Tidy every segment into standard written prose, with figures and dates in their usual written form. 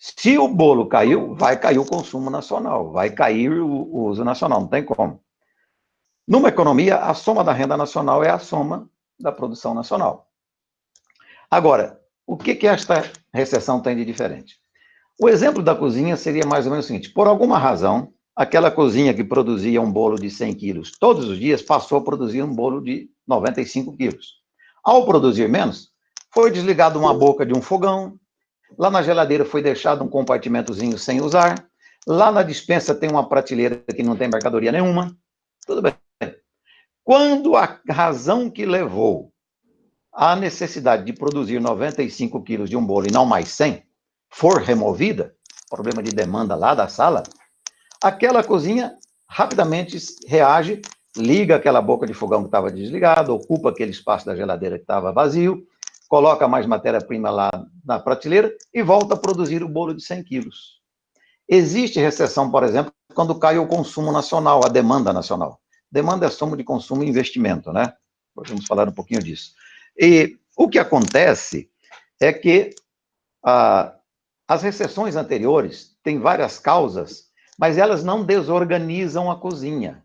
Se o bolo caiu, vai cair o consumo nacional, vai cair o uso nacional, não tem como. Numa economia, a soma da renda nacional é a soma da produção nacional. Agora, o que esta recessão tem de diferente? O exemplo da cozinha seria mais ou menos o seguinte: por alguma razão, aquela cozinha que produzia um bolo de 100 quilos todos os dias passou a produzir um bolo de 95 quilos. Ao produzir menos, foi desligada uma boca de um fogão, lá na geladeira foi deixado um compartimentozinho sem usar, lá na despensa tem uma prateleira que não tem mercadoria nenhuma. Tudo bem. Quando a razão que levou à necessidade de produzir 95 quilos de um bolo e não mais 100 for removida, problema de demanda lá da sala, aquela cozinha rapidamente reage, liga aquela boca de fogão que estava desligada, ocupa aquele espaço da geladeira que estava vazio, coloca mais matéria-prima lá na prateleira e volta a produzir o bolo de 100 quilos. Existe recessão, por exemplo, quando cai o consumo nacional, a demanda nacional. Demanda é soma de consumo e investimento, né? Vamos falar um pouquinho disso. E o que acontece é que as recessões anteriores têm várias causas, mas elas não desorganizam a cozinha.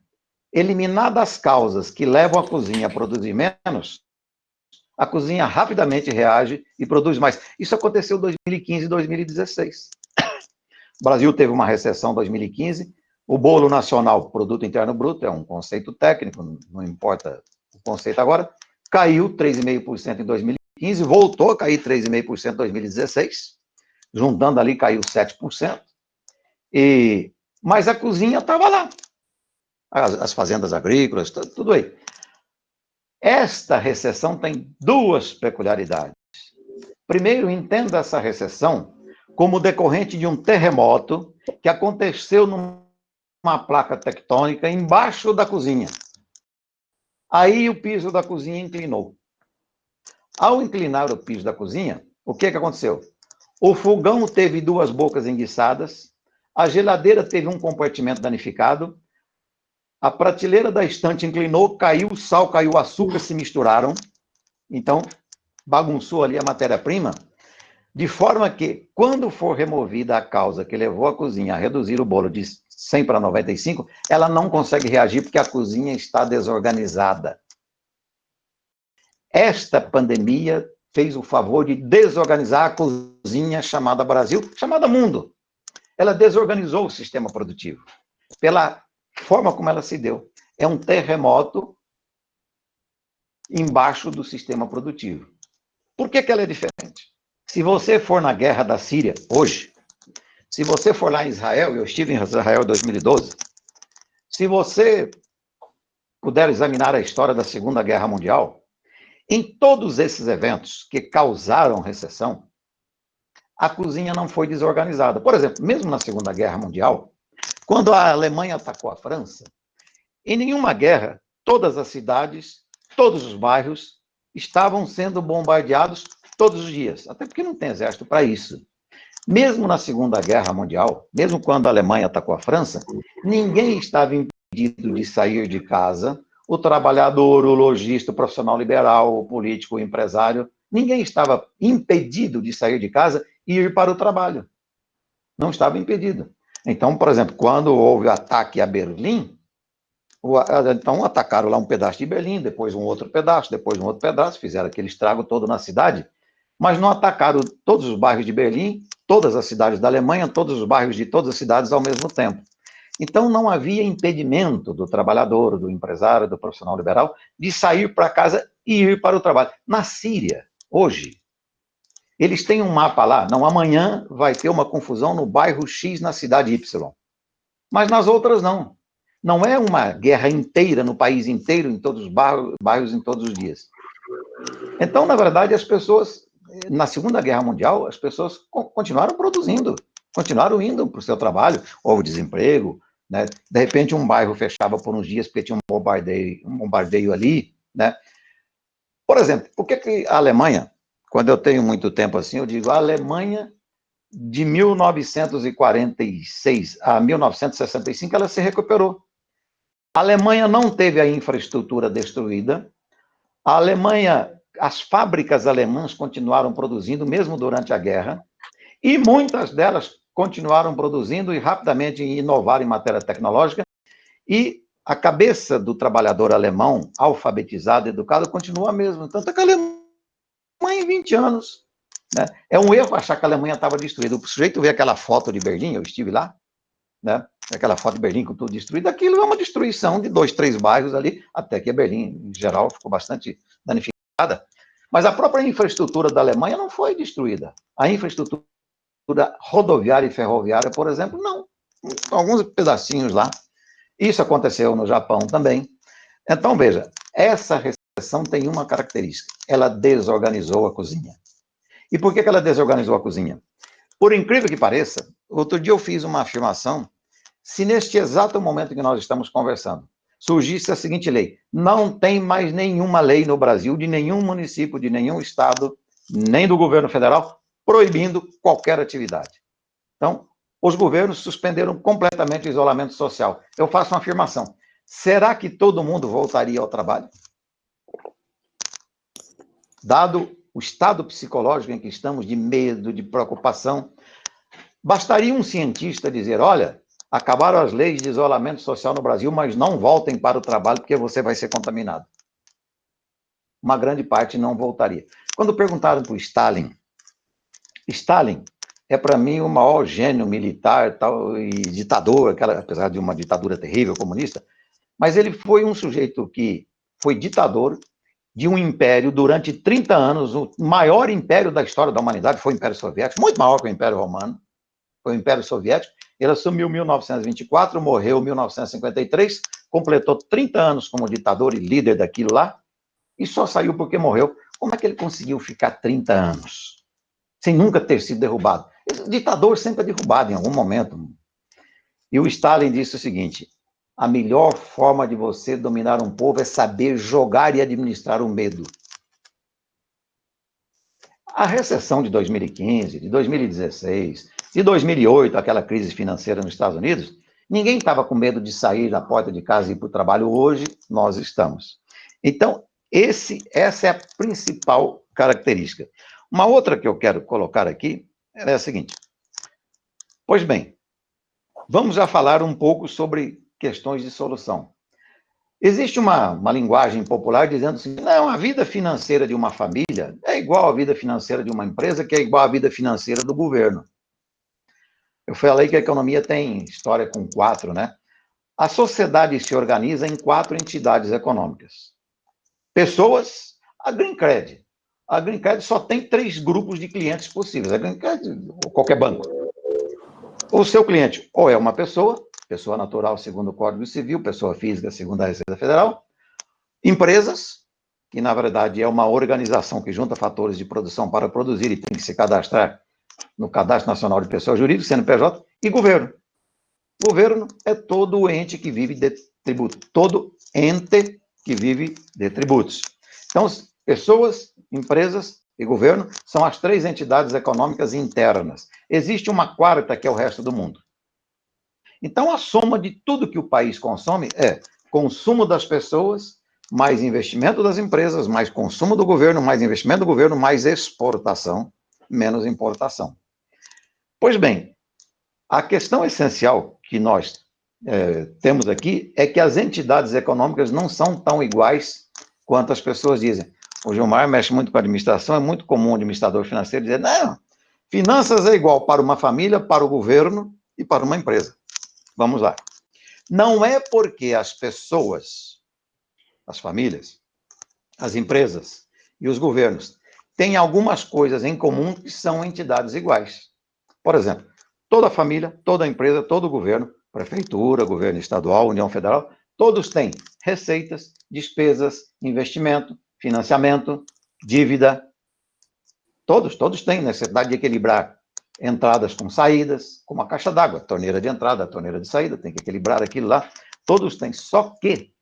Eliminadas as causas que levam a cozinha a produzir menos, a cozinha rapidamente reage e produz mais. Isso aconteceu em 2015 e 2016. O Brasil teve uma recessão em 2015, o bolo nacional, produto interno bruto, é um conceito técnico, não importa o conceito agora, caiu 3,5% em 2015, voltou a cair 3,5% em 2016, juntando ali caiu 7%, mas a cozinha estava lá, as fazendas agrícolas, tudo aí. Esta recessão tem duas peculiaridades. Primeiro, entenda essa recessão como decorrente de um terremoto que aconteceu numa placa tectônica embaixo da cozinha. Aí o piso da cozinha inclinou. Ao inclinar o piso da cozinha, o que aconteceu? O fogão teve duas bocas enguiçadas, a geladeira teve um compartimento danificado, a prateleira da estante inclinou, caiu o sal, caiu o açúcar, se misturaram, então bagunçou ali a matéria-prima, de forma que, quando for removida a causa que levou a cozinha a reduzir o bolo de 100 para 95, ela não consegue reagir porque a cozinha está desorganizada. Esta pandemia fez o favor de desorganizar a cozinha chamada Brasil, chamada mundo. Ela desorganizou o sistema produtivo, pela forma como ela se deu. É um terremoto embaixo do sistema produtivo. Por que ela é diferente? Se você for na guerra da Síria, hoje, se você for lá em Israel, eu estive em Israel em 2012, se você puder examinar a história da Segunda Guerra Mundial, em todos esses eventos que causaram recessão, a cozinha não foi desorganizada. Por exemplo, mesmo na Segunda Guerra Mundial, quando a Alemanha atacou a França, em nenhuma guerra, todas as cidades, todos os bairros estavam sendo bombardeados todos os dias, até porque não tem exército para isso. Mesmo na Segunda Guerra Mundial, mesmo quando a Alemanha atacou a França, ninguém estava impedido de sair de casa, o trabalhador, o lojista, o profissional liberal, o político, o empresário, ninguém estava impedido de sair de casa e ir para o trabalho. Não estava impedido. Então, por exemplo, quando houve o ataque a Berlim, então atacaram lá um pedaço de Berlim, depois um outro pedaço, fizeram aquele estrago todo na cidade, mas não atacaram todos os bairros de Berlim, todas as cidades da Alemanha, todos os bairros de todas as cidades ao mesmo tempo. Então, não havia impedimento do trabalhador, do empresário, do profissional liberal, de sair para casa e ir para o trabalho. Na Síria, hoje, eles têm um mapa lá, não, amanhã vai ter uma confusão no bairro X, na cidade Y. Mas nas outras, não. Não é uma guerra inteira, no país inteiro, em todos os bairros, em todos os dias. Então, na verdade, as pessoas, na Segunda Guerra Mundial, as pessoas continuaram produzindo, continuaram indo para o seu trabalho, houve desemprego, né? De repente um bairro fechava por uns dias porque tinha um bombardeio ali, né? Por exemplo, por que a Alemanha, quando eu tenho muito tempo assim, eu digo, a Alemanha de 1946 a 1965, ela se recuperou. A Alemanha não teve a infraestrutura destruída, a Alemanha, as fábricas alemãs continuaram produzindo, mesmo durante a guerra, E muitas delas continuaram produzindo e rapidamente inovaram em matéria tecnológica, e a cabeça do trabalhador alemão, alfabetizado, educado, continua a mesma. Tanto é que a Alemanha, em 20 anos, né? É um erro achar que a Alemanha estava destruída. O sujeito vê aquela foto de Berlim, eu estive lá, né? Aquela foto de Berlim com tudo destruído, aquilo é uma destruição de 2, 3 bairros ali, até que a Berlim, em geral, ficou bastante danificada. Mas a própria infraestrutura da Alemanha não foi destruída. A infraestrutura rodoviária e ferroviária, por exemplo, não. Alguns pedacinhos lá. Isso aconteceu no Japão também. Então, veja, essa recessão tem uma característica: ela desorganizou a cozinha. E por que ela desorganizou a cozinha? Por incrível que pareça, outro dia eu fiz uma afirmação: se neste exato momento que nós estamos conversando, surgisse a seguinte lei: não tem mais nenhuma lei no Brasil, de nenhum município, de nenhum estado, nem do governo federal, proibindo qualquer atividade. Então, os governos suspenderam completamente o isolamento social. Eu faço uma afirmação: será que todo mundo voltaria ao trabalho? Dado o estado psicológico em que estamos, de medo, de preocupação, bastaria um cientista dizer: olha, acabaram as leis de isolamento social no Brasil, mas não voltem para o trabalho porque você vai ser contaminado. Uma grande parte não voltaria. Quando perguntaram para o Stalin, Stalin é para mim o maior gênio militar tal, e ditador, apesar de uma ditadura terrível comunista, mas ele foi um sujeito que foi ditador de um império durante 30 anos, o maior império da história da humanidade foi o Império Soviético, muito maior que o Império Romano, foi o Império Soviético. Ele assumiu em 1924, morreu em 1953, completou 30 anos como ditador e líder daquilo lá, e só saiu porque morreu. Como é que ele conseguiu ficar 30 anos sem nunca ter sido derrubado? O ditador sempre é derrubado em algum momento. E o Stalin disse o seguinte: a melhor forma de você dominar um povo é saber jogar e administrar o medo. A recessão de 2015, de 2016, de 2008, aquela crise financeira nos Estados Unidos, ninguém estava com medo de sair da porta de casa e ir para o trabalho. Hoje, nós estamos. Então, essa é a principal característica. Uma outra que eu quero colocar aqui é a seguinte. Pois bem, vamos já falar um pouco sobre questões de solução. Existe uma linguagem popular dizendo assim: não, a vida financeira de uma família é igual à vida financeira de uma empresa, que é igual à vida financeira do governo. Eu falei que a economia tem história com 4, né? A sociedade se organiza em 4 entidades econômicas. Pessoas, a Green Credit. A Green Credit só tem 3 grupos de clientes possíveis. A Green Credit, ou qualquer banco. O seu cliente ou é uma pessoa, pessoa natural segundo o Código Civil, pessoa física segundo a Receita Federal, empresas, que na verdade é uma organização que junta fatores de produção para produzir e tem que se cadastrar no Cadastro Nacional de Pessoas Jurídicas, CNPJ, e governo. Governo é todo ente que vive de tributo, todo ente que vive de tributos. Então, pessoas, empresas e governo são as 3 entidades econômicas internas. Existe uma 4ª, que é o resto do mundo. Então, a soma de tudo que o país consome é consumo das pessoas, mais investimento das empresas, mais consumo do governo, mais investimento do governo, mais exportação, menos importação. Pois bem, a questão essencial que nós temos aqui é que as entidades econômicas não são tão iguais quanto as pessoas dizem. O Gilmar mexe muito com a administração, é muito comum o administrador financeiro dizer: não, finanças é igual para uma família, para o governo e para uma empresa. Vamos lá. Não é porque as pessoas, as famílias, as empresas e os governos têm algumas coisas em comum que são entidades iguais. Por exemplo, toda família, toda empresa, todo governo, prefeitura, governo estadual, União Federal, todos têm receitas, despesas, investimento, financiamento, dívida. Todos têm necessidade de equilibrar entradas com saídas, como a caixa d'água, torneira de entrada, torneira de saída, tem que equilibrar aquilo lá. Todos têm, só que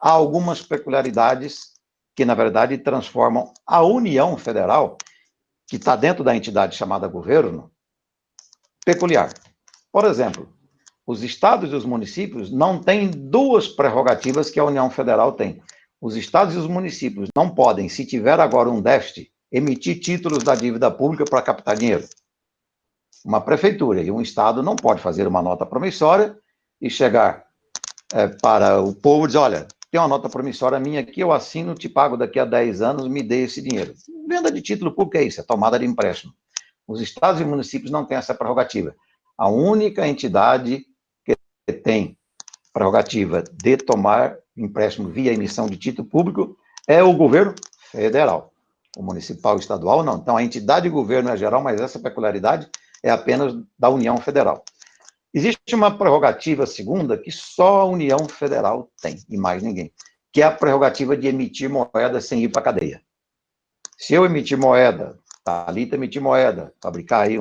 há algumas peculiaridades que, na verdade, transformam a União Federal, que está dentro da entidade chamada governo, peculiar. Por exemplo, os estados e os municípios não têm 2 prerrogativas que a União Federal tem. Os estados e os municípios não podem, se tiver agora um déficit, emitir títulos da dívida pública para captar dinheiro. uma prefeitura e um estado não pode fazer uma nota promissória e chegar para o povo e dizer, olha, tem uma nota promissória minha aqui, eu assino, te pago daqui a 10 anos, me dê esse dinheiro. Venda de título público é isso, é tomada de empréstimo. Os estados e municípios não têm essa prerrogativa. A única entidade que tem prerrogativa de tomar empréstimo via emissão de título público é o governo federal. O municipal e estadual não. Então, a entidade de governo é geral, mas essa peculiaridade é apenas da União Federal. Existe uma prerrogativa segunda que só a União Federal tem, e mais ninguém, que é a prerrogativa de emitir moeda sem ir para a cadeia. Se eu emitir moeda, Thalita emitir moeda, fabricar aí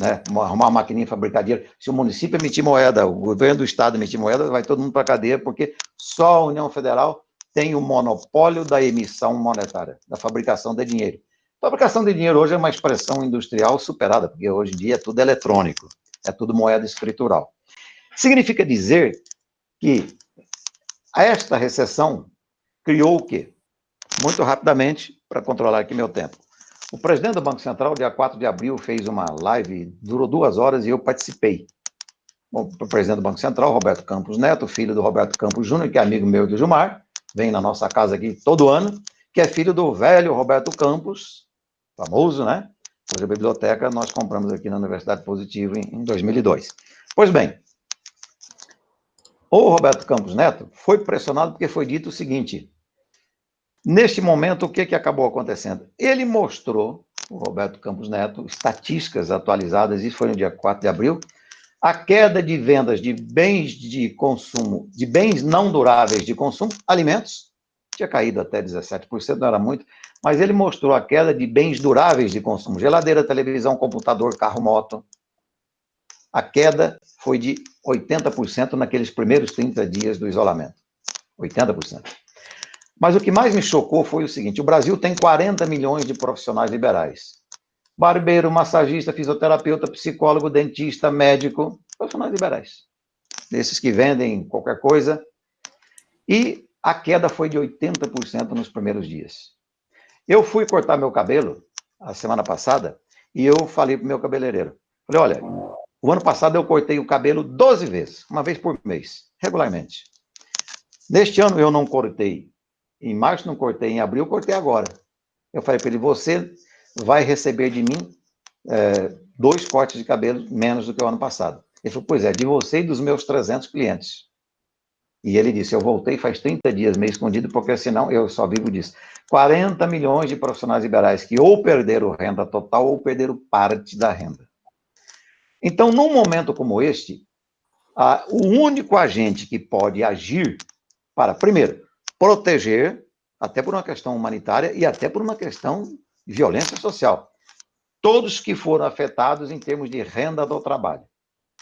arrumar uma maquininha, fabricar dinheiro, se o município emitir moeda, o governo do estado emitir moeda, vai todo mundo para a cadeia, porque só a União Federal tem o monopólio da emissão monetária, da fabricação de dinheiro. A fabricação de dinheiro hoje é uma expressão industrial superada, porque hoje em dia é tudo eletrônico, é tudo moeda escritural. Significa dizer que esta recessão criou o quê? Muito rapidamente, para controlar aqui meu tempo. O presidente do Banco Central, dia 4 de abril, fez uma live, durou 2 horas e eu participei. O presidente do Banco Central, Roberto Campos Neto, filho do Roberto Campos Júnior, que é amigo meu do Gilmar, vem na nossa casa aqui todo ano, que é filho do velho Roberto Campos, famoso, né? Cuja biblioteca nós compramos aqui na Universidade Positivo em 2002. Pois bem, o Roberto Campos Neto foi pressionado porque foi dito o seguinte: neste momento, o que acabou acontecendo? Ele mostrou, o Roberto Campos Neto, estatísticas atualizadas, isso foi no dia 4 de abril, a queda de vendas de bens de consumo, de bens não duráveis de consumo, alimentos, tinha caído até 17%, não era muito, mas ele mostrou a queda de bens duráveis de consumo, geladeira, televisão, computador, carro, moto. A queda foi de 80% naqueles primeiros 30 dias do isolamento. 80%. Mas o que mais me chocou foi o seguinte: o Brasil tem 40 milhões de profissionais liberais. Barbeiro, massagista, fisioterapeuta, psicólogo, dentista, médico, profissionais liberais. Desses que vendem qualquer coisa. E a queda foi de 80% nos primeiros dias. Eu fui cortar meu cabelo a semana passada e eu falei para o meu cabeleireiro. Falei, olha, o ano passado eu cortei o cabelo 12 vezes, uma vez por mês, regularmente. Neste ano eu não cortei. Em março não cortei, em abril cortei agora. Eu falei para ele, você vai receber de mim 2 cortes de cabelo menos do que o ano passado. Ele falou, pois é, de você e dos meus 300 clientes. E ele disse, eu voltei faz 30 dias meio escondido, porque senão eu só vivo disso. 40 milhões de profissionais liberais que ou perderam renda total ou perderam parte da renda. Então, num momento como este, o único agente que pode agir para, primeiro, proteger, até por uma questão humanitária e até por uma questão de violência social, todos que foram afetados em termos de renda do trabalho.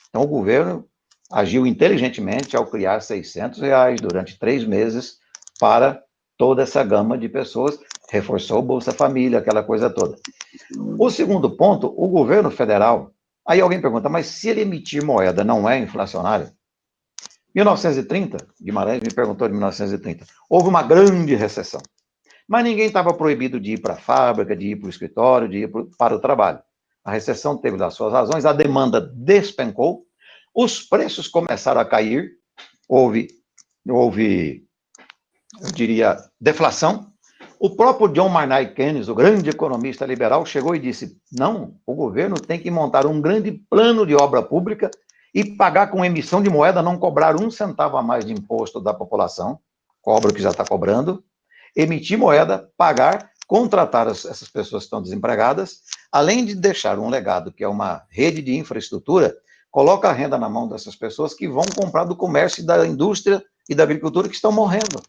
Então, o governo agiu inteligentemente ao criar R$600 durante 3 meses para toda essa gama de pessoas, reforçou o Bolsa Família, aquela coisa toda. O segundo ponto, o governo federal, aí alguém pergunta, mas se ele emitir moeda não é inflacionário? 1930, Guimarães me perguntou de 1930, houve uma grande recessão, mas ninguém estava proibido de ir para a fábrica, de ir para o escritório, de ir para o trabalho. A recessão teve das suas razões, a demanda despencou, os preços começaram a cair, houve, eu diria, deflação. O próprio John Maynard Keynes, o grande economista liberal, chegou e disse, não, o governo tem que montar um grande plano de obra pública e pagar com emissão de moeda, não cobrar 1 centavo a mais de imposto da população, cobra o que já está cobrando, emitir moeda, pagar, contratar essas pessoas que estão desempregadas, além de deixar um legado, que é uma rede de infraestrutura, coloca a renda na mão dessas pessoas que vão comprar do comércio, da indústria e da agricultura que estão morrendo.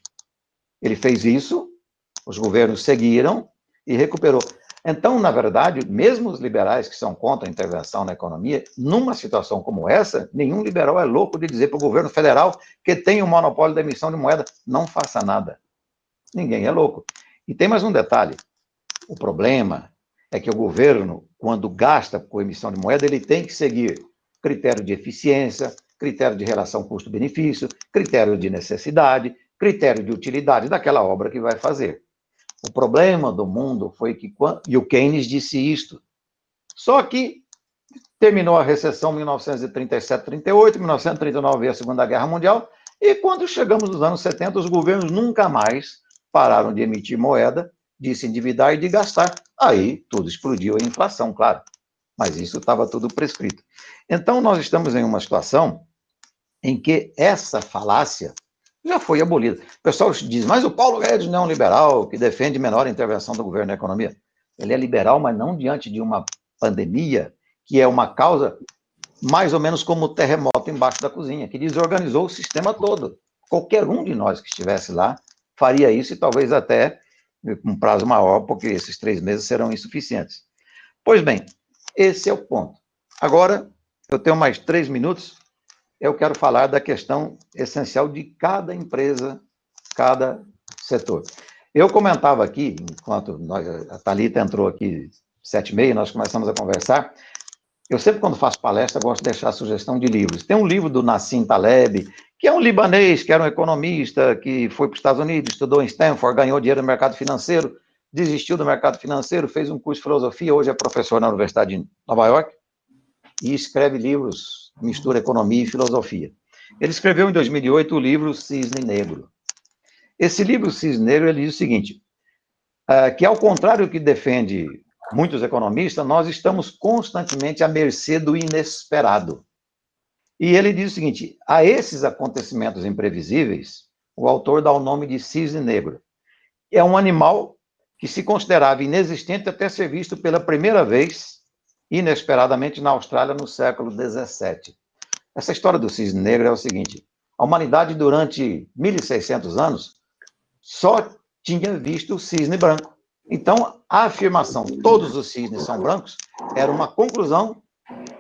Ele fez isso, os governos seguiram e recuperou. Então, na verdade, mesmo os liberais que são contra a intervenção na economia, numa situação como essa, nenhum liberal é louco de dizer para o governo federal que tem o monopólio da emissão de moeda, não faça nada. Ninguém é louco. E tem mais um detalhe. O problema é que o governo, quando gasta com emissão de moeda, ele tem que seguir critério de eficiência, critério de relação custo-benefício, critério de necessidade, critério de utilidade daquela obra que vai fazer. O problema do mundo foi que, e o Keynes disse isto, só que terminou a recessão em 1937-38, 1939 veio a Segunda Guerra Mundial, e quando chegamos nos anos 70, os governos nunca mais pararam de emitir moeda, de se endividar e de gastar. Aí tudo explodiu, a inflação, claro. Mas isso estava tudo prescrito. Então, nós estamos em uma situação em que essa falácia já foi abolida. O pessoal diz, mas o Paulo Guedes não é um liberal que defende menor intervenção do governo na economia. Ele é liberal, mas não diante de uma pandemia, que é uma causa mais ou menos como o terremoto embaixo da cozinha, que desorganizou o sistema todo. Qualquer um de nós que estivesse lá faria isso e talvez até com um prazo maior, porque esses 3 meses serão insuficientes. Pois bem, esse é o ponto. Agora, eu tenho mais 3 minutos, eu quero falar da questão essencial de cada empresa, cada setor. Eu comentava aqui, enquanto a Thalita entrou aqui 7h30, nós começamos a conversar, eu sempre, quando faço palestra, gosto de deixar a sugestão de livros. Tem um livro do Nassim Taleb, que é um libanês, que era um economista, que foi para os Estados Unidos, estudou em Stanford, ganhou dinheiro no mercado financeiro, desistiu do mercado financeiro, fez um curso de filosofia, hoje é professor na Universidade de Nova York, e escreve livros, mistura economia e filosofia. Ele escreveu em 2008 o livro Cisne Negro. Esse livro, Cisne Negro, ele diz o seguinte, que ao contrário do que defende muitos economistas, nós estamos constantemente à mercê do inesperado. E ele diz o seguinte, a esses acontecimentos imprevisíveis, o autor dá o nome de cisne negro. É um animal que se considerava inexistente até ser visto pela primeira vez, inesperadamente, na Austrália, no século XVII. Essa história do cisne negro é o seguinte, a humanidade, durante 1.600 anos, só tinha visto o cisne branco. Então, a afirmação todos os cisnes são brancos era uma conclusão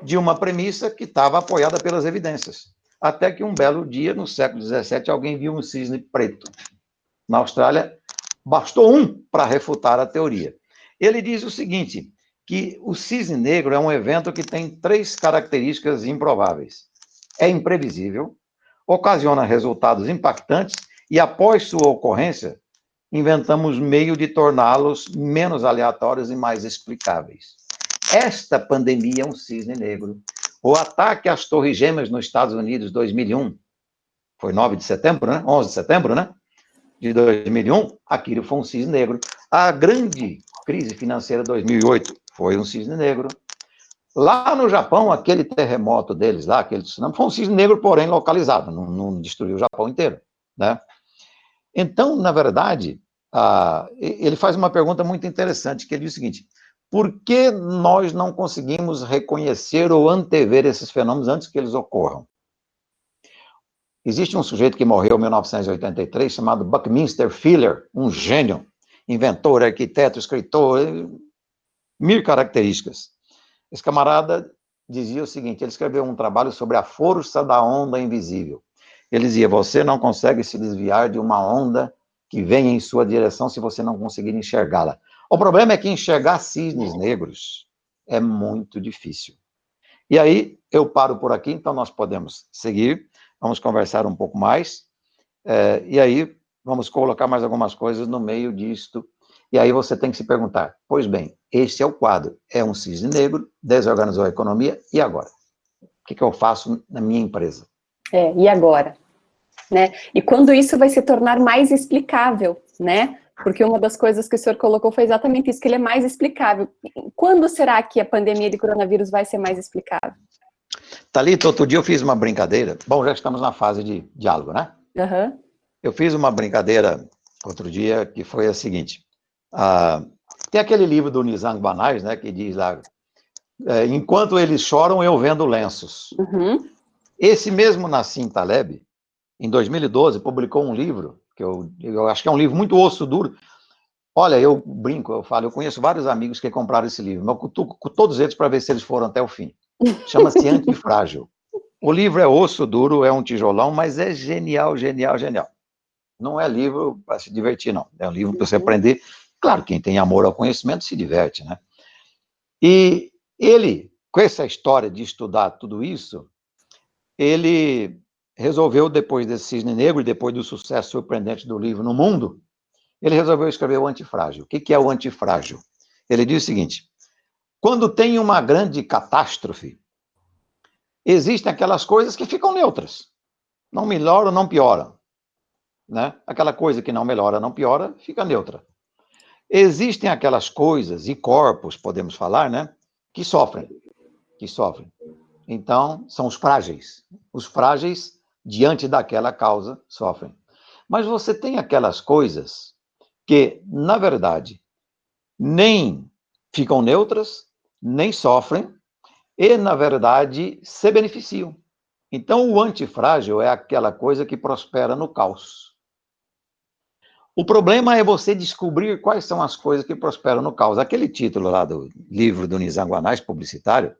de uma premissa que estava apoiada pelas evidências. Até que um belo dia, no século XVII, alguém viu um cisne preto. Na Austrália, bastou um para refutar a teoria. Ele diz o seguinte, que o cisne negro é um evento que tem 3 características improváveis. É imprevisível, ocasiona resultados impactantes e, após sua ocorrência, inventamos meio de torná-los menos aleatórios e mais explicáveis. Esta pandemia é um cisne negro. O ataque às Torres Gêmeas nos Estados Unidos, 2001, foi 9 de setembro, né? 11 de setembro, né? De 2001, aquilo foi um cisne negro. A grande crise financeira de 2008 foi um cisne negro. Lá no Japão, aquele terremoto deles lá, aquele tsunami, foi um cisne negro, porém localizado, não destruiu o Japão inteiro, né? Então, na verdade, ele faz uma pergunta muito interessante, que ele diz o seguinte, por que nós não conseguimos reconhecer ou antever esses fenômenos antes que eles ocorram? Existe um sujeito que morreu em 1983, chamado Buckminster Fuller, um gênio, inventor, arquiteto, escritor, 1000 características. Esse camarada dizia o seguinte, ele escreveu um trabalho sobre a força da onda invisível. Ele dizia, você não consegue se desviar de uma onda que vem em sua direção se você não conseguir enxergá-la. O problema é que enxergar cisnes negros é muito difícil. E aí, eu paro por aqui, então nós podemos seguir, vamos conversar um pouco mais, e aí vamos colocar mais algumas coisas no meio disto, e aí você tem que se perguntar, pois bem, este é o quadro, é um cisne negro, desorganizou a economia, e agora? O que eu faço na minha empresa? E agora? Né? E quando isso vai se tornar mais explicável, né? Porque uma das coisas que o senhor colocou foi exatamente isso, que ele é mais explicável. Quando será que a pandemia de coronavírus vai ser mais explicável? Thalita, outro dia eu fiz uma brincadeira, bom, já estamos na fase de diálogo, né? Uhum. Eu fiz uma brincadeira outro dia que foi a seguinte, tem aquele livro do Nizam Banais, né, que diz lá, enquanto eles choram, eu vendo lenços. Uhum. Esse mesmo Nassim Taleb, em 2012, publicou um livro, que eu acho que é um livro muito osso duro. Olha, eu brinco, eu falo, eu conheço vários amigos que compraram esse livro, mas eu cutuco com todos eles para ver se eles foram até o fim. Chama-se Antifrágil. O livro é osso duro, é um tijolão, mas é genial, genial, genial. Não é livro para se divertir, não. É um livro para você aprender. Claro, quem tem amor ao conhecimento se diverte, né? E ele, com essa história de estudar tudo isso, ele resolveu, depois desse Cisne Negro, e depois do sucesso surpreendente do livro no mundo, ele resolveu escrever o Antifrágil. O que é o Antifrágil? Ele diz o seguinte, quando tem uma grande catástrofe, Existem aquelas coisas que ficam neutras. Não melhoram, não pioram. Né? Aquela coisa que não melhora, não piora, fica neutra. Existem aquelas coisas e corpos, podemos falar, né? Que sofrem. Então, são os frágeis. Os frágeis, diante daquela causa, sofrem. Mas você tem aquelas coisas que, na verdade, nem ficam neutras, nem sofrem, e, na verdade, se beneficiam. Então, o antifrágil é aquela coisa que prospera no caos. O problema é você descobrir quais são as coisas que prosperam no caos. Aquele título lá do livro do Nizam Guanais, publicitário,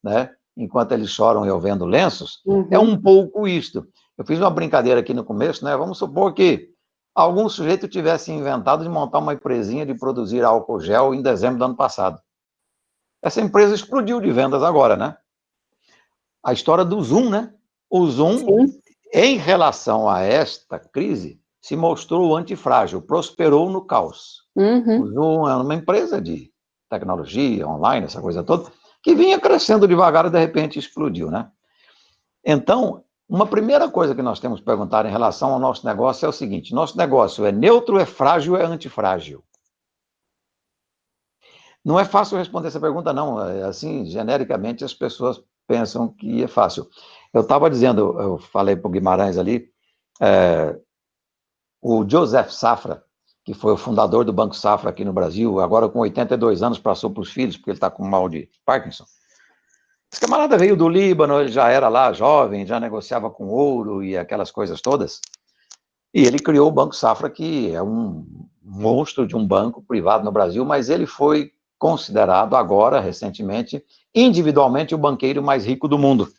né? Enquanto eles choram eu vendo lenços, é um pouco isto. Eu fiz uma brincadeira aqui no começo, né? Vamos supor que algum sujeito tivesse inventado de montar uma empresinha de produzir álcool gel em dezembro do ano passado. Essa empresa explodiu de vendas agora, né? A história do Zoom, né? O Zoom, sim, em relação a esta crise, se mostrou antifrágil, prosperou no caos. O Zoom é uma empresa de tecnologia, online, essa coisa toda, que vinha crescendo devagar e de repente explodiu, né? Então, uma primeira coisa que nós temos que perguntar em relação ao nosso negócio é o seguinte: nosso negócio é neutro, é frágil, é antifrágil? Não é fácil responder essa pergunta, não. Assim, genericamente, as pessoas pensam que é fácil. Eu estava dizendo, eu falei para o Guimarães ali, o Joseph Safra, que foi o fundador do Banco Safra aqui no Brasil, agora com 82 anos, passou para os filhos, porque ele está com mal de Parkinson. Esse camarada veio do Líbano, ele já era lá jovem, já negociava com ouro e aquelas coisas todas, e ele criou o Banco Safra, que é um monstro de um banco privado no Brasil, mas ele foi considerado agora, recentemente, individualmente o banqueiro mais rico do mundo.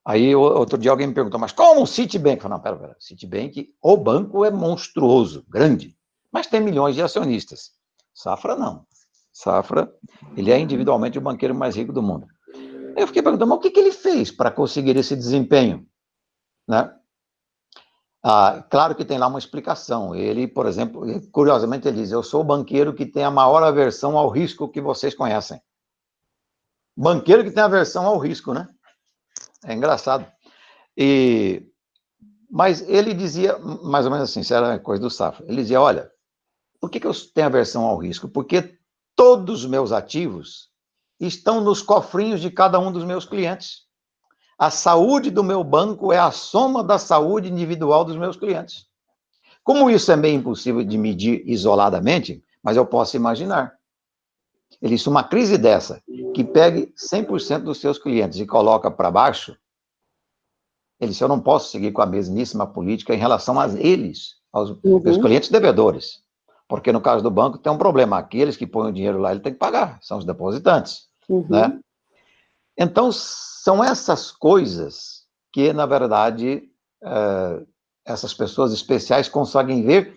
Aí, outro dia alguém me perguntou, mas como o Citibank? Eu falei, não, pera, Citibank, o banco é monstruoso, grande, mas tem milhões de acionistas. Safra, não. Safra, ele é individualmente o banqueiro mais rico do mundo. Eu fiquei perguntando, mas o que ele fez para conseguir esse desempenho? Né? Claro que tem lá uma explicação. Ele, por exemplo, curiosamente ele diz, eu sou o banqueiro que tem a maior aversão ao risco que vocês conhecem. Banqueiro que tem aversão ao risco, né? É engraçado. Mas ele dizia, mais ou menos assim, isso era coisa do Safra, ele dizia, olha, por que eu tenho aversão ao risco? Porque todos os meus ativos estão nos cofrinhos de cada um dos meus clientes. A saúde do meu banco é a soma da saúde individual dos meus clientes. Como isso é meio impossível de medir isoladamente, mas eu posso imaginar. Ele disse, uma crise dessa, que pegue 100% dos seus clientes e coloca para baixo, ele disse, eu não posso seguir com a mesmíssima política em relação a eles, aos meus clientes devedores. Porque no caso do banco tem um problema, aqueles que põem o dinheiro lá, ele tem que pagar, são os depositantes, né? Então, são essas coisas que, na verdade, essas pessoas especiais conseguem ver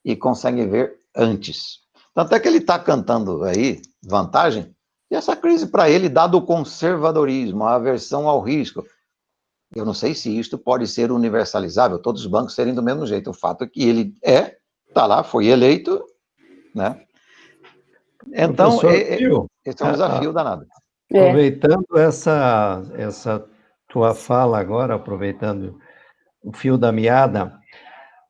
e conseguem ver antes. Tanto é que ele está cantando aí vantagem, e essa crise para ele, dado o conservadorismo, a aversão ao risco, eu não sei se isto pode ser universalizável, todos os bancos serem do mesmo jeito. O fato é que ele está lá, foi eleito, né? Então, esse é um desafio danado. Aproveitando essa tua fala agora, aproveitando o fio da meada,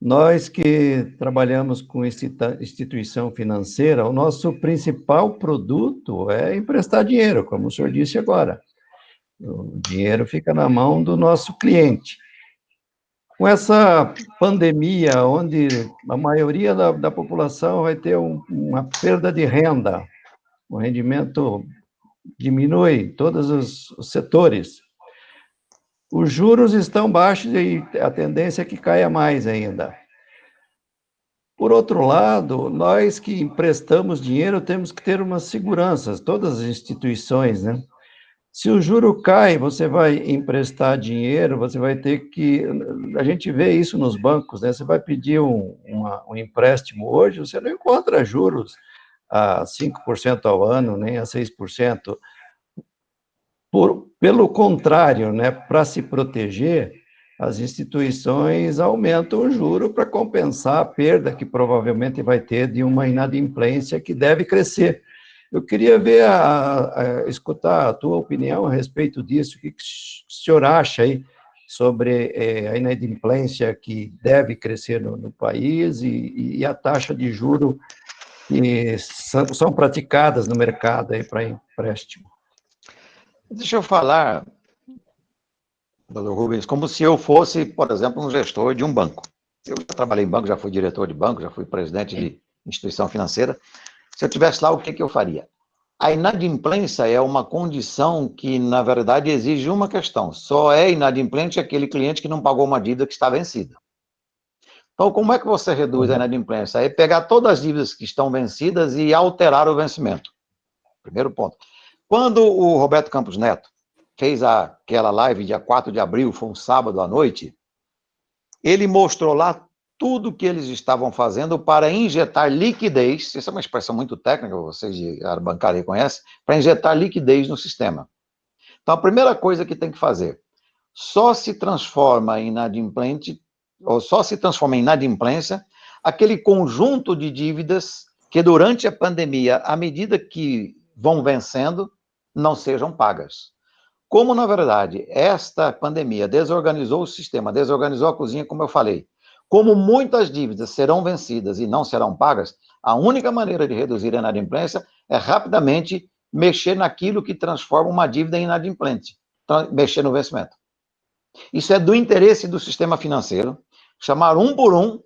nós que trabalhamos com instituição financeira, o nosso principal produto é emprestar dinheiro, como o senhor disse agora. O dinheiro fica na mão do nosso cliente. Com essa pandemia, onde a maioria da população vai ter uma perda de renda, o rendimento diminui em todos os setores, os juros estão baixos e a tendência é que caia mais ainda. Por outro lado, nós que emprestamos dinheiro temos que ter umas seguranças, todas as instituições, né? Se o juro cai, você vai emprestar dinheiro, você vai ter que... A gente vê isso nos bancos, né? Você vai pedir um empréstimo hoje, você não encontra juros a 5% ao ano, nem a 6%. Pelo contrário, né? Para se proteger, as instituições aumentam o juro para compensar a perda que provavelmente vai ter de uma inadimplência que deve crescer. Eu queria escutar a tua opinião a respeito disso. O que o senhor acha aí sobre a inadimplência que deve crescer no país e a taxa de juros que são praticadas no mercado aí para empréstimo? Deixa eu falar, doutor Rubens, como se eu fosse, por exemplo, um gestor de um banco. Eu já trabalhei em banco, já fui diretor de banco, já fui presidente de instituição financeira. Se eu tivesse lá, o que eu faria? A inadimplência é uma condição que, na verdade, exige uma questão. Só é inadimplente aquele cliente que não pagou uma dívida que está vencida. Então, como é que você reduz a inadimplência? É pegar todas as dívidas que estão vencidas e alterar o vencimento. Primeiro ponto. Quando o Roberto Campos Neto fez aquela live dia 4 de abril, foi um sábado à noite, ele mostrou lá tudo que eles estavam fazendo para injetar liquidez, isso é uma expressão muito técnica, vocês de área bancária conhecem, para injetar liquidez no sistema. Então, a primeira coisa que tem que fazer, só se transforma em inadimplente, ou só se transforma em inadimplência, aquele conjunto de dívidas que durante a pandemia, à medida que vão vencendo, não sejam pagas. Como, na verdade, esta pandemia desorganizou o sistema, desorganizou a cozinha, como eu falei, como muitas dívidas serão vencidas e não serão pagas, a única maneira de reduzir a inadimplência é rapidamente mexer naquilo que transforma uma dívida em inadimplente, mexer no vencimento. Isso é do interesse do sistema financeiro, chamar um por um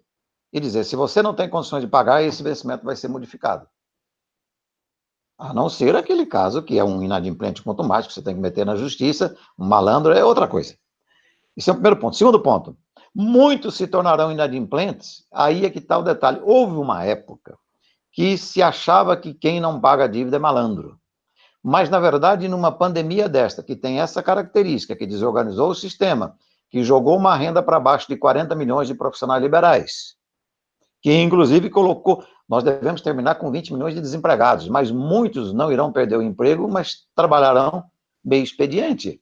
e dizer, se você não tem condições de pagar, esse vencimento vai ser modificado. A não ser aquele caso que é um inadimplente quanto mais, que você tem que meter na justiça, um malandro é outra coisa. Esse é o primeiro ponto. Segundo ponto, muitos se tornarão inadimplentes, aí é que está o detalhe. Houve uma época que se achava que quem não paga a dívida é malandro. Mas, na verdade, numa pandemia desta, que tem essa característica, que desorganizou o sistema, que jogou uma renda para baixo de 40 milhões de profissionais liberais, que inclusive colocou, nós devemos terminar com 20 milhões de desempregados, mas muitos não irão perder o emprego, mas trabalharão meio expediente.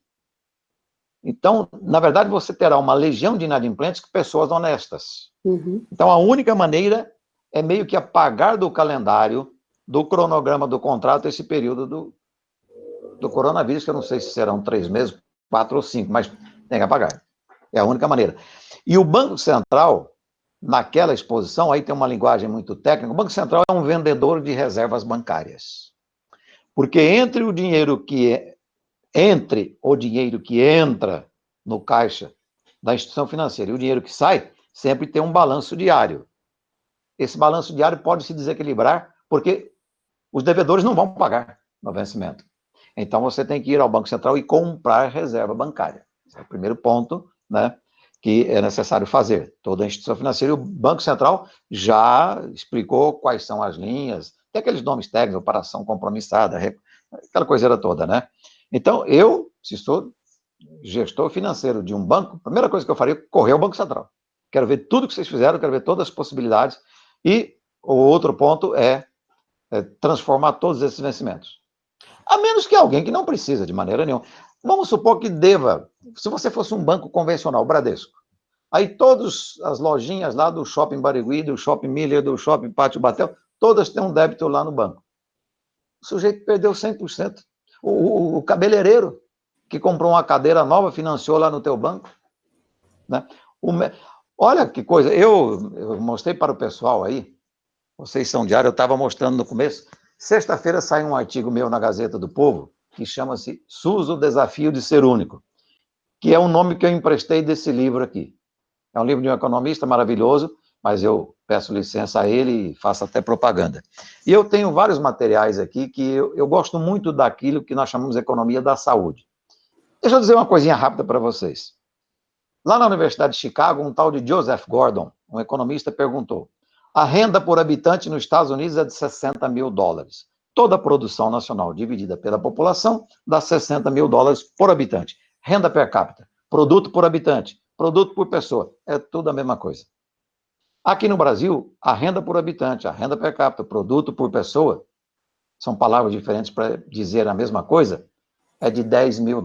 Então, na verdade, você terá uma legião de inadimplentes com pessoas honestas. Uhum. Então, a única maneira é meio que apagar do calendário, do cronograma do contrato, esse período do coronavírus, que eu não sei se serão 3 meses, 4 ou 5, mas tem que apagar. É a única maneira. E o Banco Central, naquela exposição, aí tem uma linguagem muito técnica, o Banco Central é um vendedor de reservas bancárias. Porque entre o dinheiro que entra no caixa da instituição financeira e o dinheiro que sai, sempre tem um balanço diário. Esse balanço diário pode se desequilibrar porque os devedores não vão pagar no vencimento. Então, você tem que ir ao Banco Central e comprar reserva bancária. Esse é o primeiro ponto, né, que é necessário fazer. Toda a instituição financeira, o Banco Central já explicou quais são as linhas, tem aqueles nomes técnicos, operação compromissada, aquela coiseira toda, né? Então, eu, se sou gestor financeiro de um banco, a primeira coisa que eu faria é correr ao Banco Central. Quero ver tudo que vocês fizeram, quero ver todas as possibilidades. E o outro ponto é transformar todos esses vencimentos. A menos que alguém que não precisa de maneira nenhuma. Vamos supor que deva, se você fosse um banco convencional, Bradesco, aí todas as lojinhas lá do Shopping Barigui, do Shopping Miller, do Shopping Pátio Batel, todas têm um débito lá no banco. O sujeito perdeu 100%. O cabeleireiro que comprou uma cadeira nova, financiou lá no teu banco. Né? Olha que coisa, eu mostrei para o pessoal aí, vocês são diários, eu estava mostrando no começo, sexta-feira sai um artigo meu na Gazeta do Povo, que chama-se SUS, o Desafio de Ser Único, que é um nome que eu emprestei desse livro aqui. É um livro de um economista maravilhoso, mas eu peço licença a ele e faço até propaganda. E eu tenho vários materiais aqui que eu gosto muito daquilo que nós chamamos de economia da saúde. Deixa eu dizer uma coisinha rápida para vocês. Lá na Universidade de Chicago, um tal de Joseph Gordon, um economista, perguntou: a renda por habitante nos Estados Unidos é de $60 mil. Toda a produção nacional dividida pela população dá $60 mil por habitante. Renda per capita, produto por habitante, produto por pessoa, é tudo a mesma coisa. Aqui no Brasil, a renda por habitante, a renda per capita, produto por pessoa, são palavras diferentes para dizer a mesma coisa, é de $10 mil.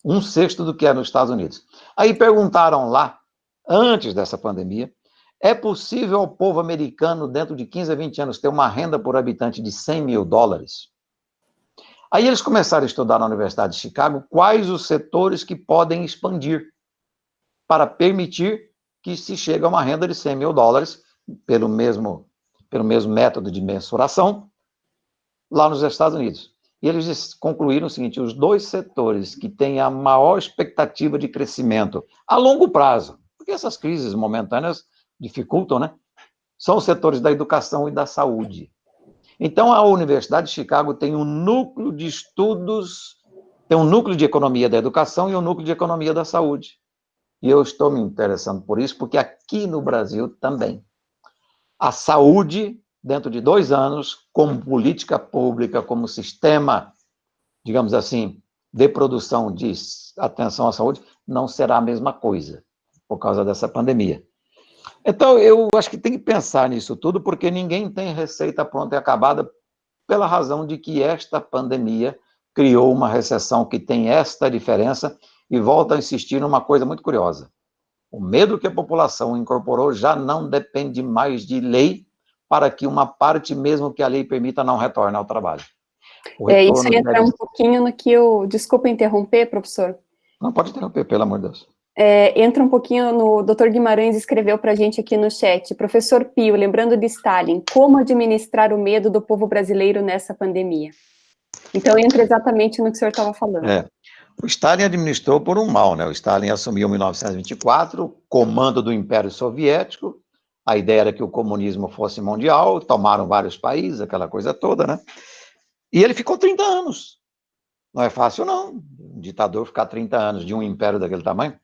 Um sexto do que é nos Estados Unidos. Aí perguntaram lá, antes dessa pandemia, É possível ao povo americano, dentro de 15 a 20 anos, ter uma renda por habitante de $100 mil? Aí eles começaram a estudar na Universidade de Chicago quais os setores que podem expandir para permitir que se chegue a uma renda de $100 mil pelo mesmo método de mensuração lá nos Estados Unidos. E eles concluíram o seguinte: os 2 setores que têm a maior expectativa de crescimento a longo prazo, porque essas crises momentâneas dificultam, né? São os setores da educação e da saúde. Então, a Universidade de Chicago tem um núcleo de estudos, tem um núcleo de economia da educação e um núcleo de economia da saúde. E eu estou me interessando por isso, porque aqui no Brasil também. A saúde, dentro de 2 anos, como política pública, como sistema, digamos assim, de produção de atenção à saúde, não será a mesma coisa, por causa dessa pandemia. Então, eu acho que tem que pensar nisso tudo, porque ninguém tem receita pronta e acabada, pela razão de que esta pandemia criou uma recessão que tem esta diferença, e volta a insistir numa coisa muito curiosa. O medo que a população incorporou já não depende mais de lei, para que uma parte, mesmo que a lei permita, não retorne ao trabalho. Isso entra um pouquinho no que eu... Desculpa interromper, professor. Não, pode interromper, pelo amor de Deus. Entra um pouquinho no... Dr. Guimarães escreveu para a gente aqui no chat. Professor Pio, lembrando de Stalin, como administrar o medo do povo brasileiro nessa pandemia? Então, entra exatamente no que o senhor estava falando. O Stalin administrou por um mal, né? O Stalin assumiu em 1924, comando do Império Soviético. A ideia era que o comunismo fosse mundial, tomaram vários países, aquela coisa toda, né? E ele ficou 30 anos. Não é fácil, não. Um ditador ficar 30 anos de um império daquele tamanho.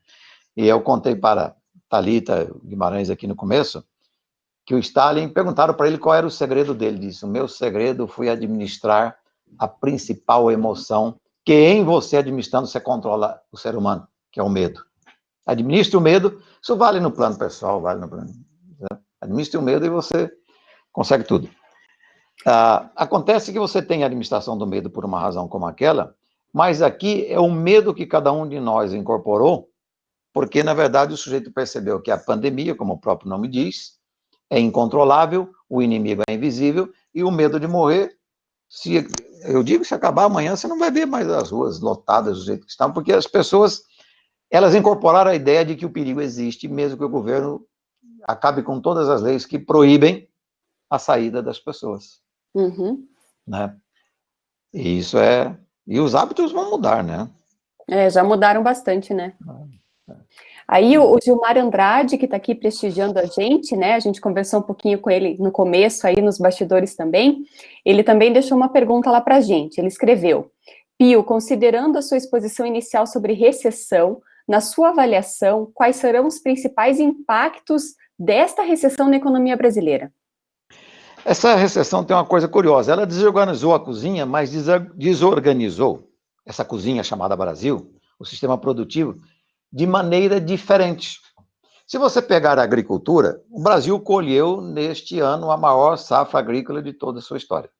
E eu contei para Thalita Guimarães aqui no começo, que o Stalin, perguntaram para ele qual era o segredo dele. Ele disse: o meu segredo foi administrar a principal emoção, que em você administrando você controla o ser humano, que é o medo. Administre o medo, isso vale no plano pessoal, vale no plano... Administre o medo e você consegue tudo. Acontece que você tem a administração do medo por uma razão como aquela, mas aqui é o medo que cada um de nós incorporou, porque, na verdade, o sujeito percebeu que a pandemia, como o próprio nome diz, é incontrolável, o inimigo é invisível, e o medo de morrer, se acabar amanhã, você não vai ver mais as ruas lotadas do jeito que estão, porque as pessoas, elas incorporaram a ideia de que o perigo existe, mesmo que o governo acabe com todas as leis que proíbem a saída das pessoas. Uhum. Né? E isso e os hábitos vão mudar, né? Já mudaram bastante, né? Aí o Gilmar Andrade, que está aqui prestigiando a gente, né? A gente conversou um pouquinho com ele no começo, aí nos bastidores também. Ele também deixou uma pergunta lá para a gente. Ele escreveu: Pio, considerando a sua exposição inicial sobre recessão, na sua avaliação, quais serão os principais impactos desta recessão na economia brasileira? Essa recessão tem uma coisa curiosa. Ela desorganizou a cozinha, mas desorganizou essa cozinha chamada Brasil, o sistema produtivo, de maneira diferente. Se você pegar a agricultura, o Brasil colheu neste ano a maior safra agrícola de toda a sua história.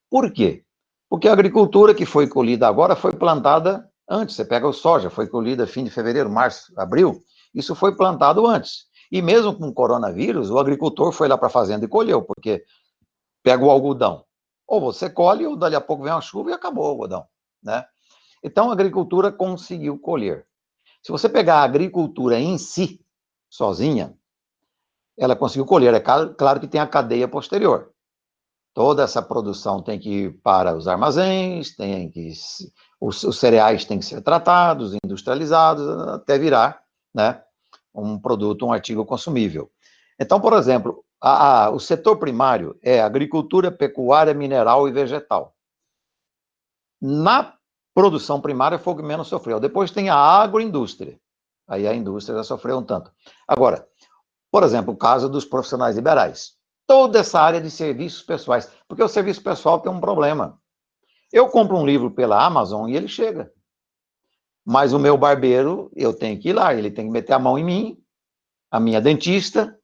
Por quê? Porque a agricultura que foi colhida agora foi plantada antes. Você pega o soja, foi colhida fim de fevereiro, março, abril. Isso foi plantado antes. E mesmo com o coronavírus, o agricultor foi lá para a fazenda e colheu, porque pega o algodão. Ou você colhe, ou dali a pouco vem uma chuva e acabou o algodão, né? Então, a agricultura conseguiu colher. Se você pegar a agricultura em si, sozinha, ela conseguiu colher. É claro que tem a cadeia posterior. Toda essa produção tem que ir para os armazéns, os cereais têm que ser tratados, industrializados, até virar, né, um produto, um artigo consumível. Então, por exemplo, o setor primário é agricultura, pecuária, mineral e vegetal. Na produção primária foi o que menos sofreu. Depois tem a agroindústria. Aí a indústria já sofreu um tanto. Agora, por exemplo, o caso dos profissionais liberais. Toda essa área de serviços pessoais. Porque o serviço pessoal tem um problema. Eu compro um livro pela Amazon e ele chega. Mas o meu barbeiro, eu tenho que ir lá, ele tem que meter a mão em mim, a minha dentista.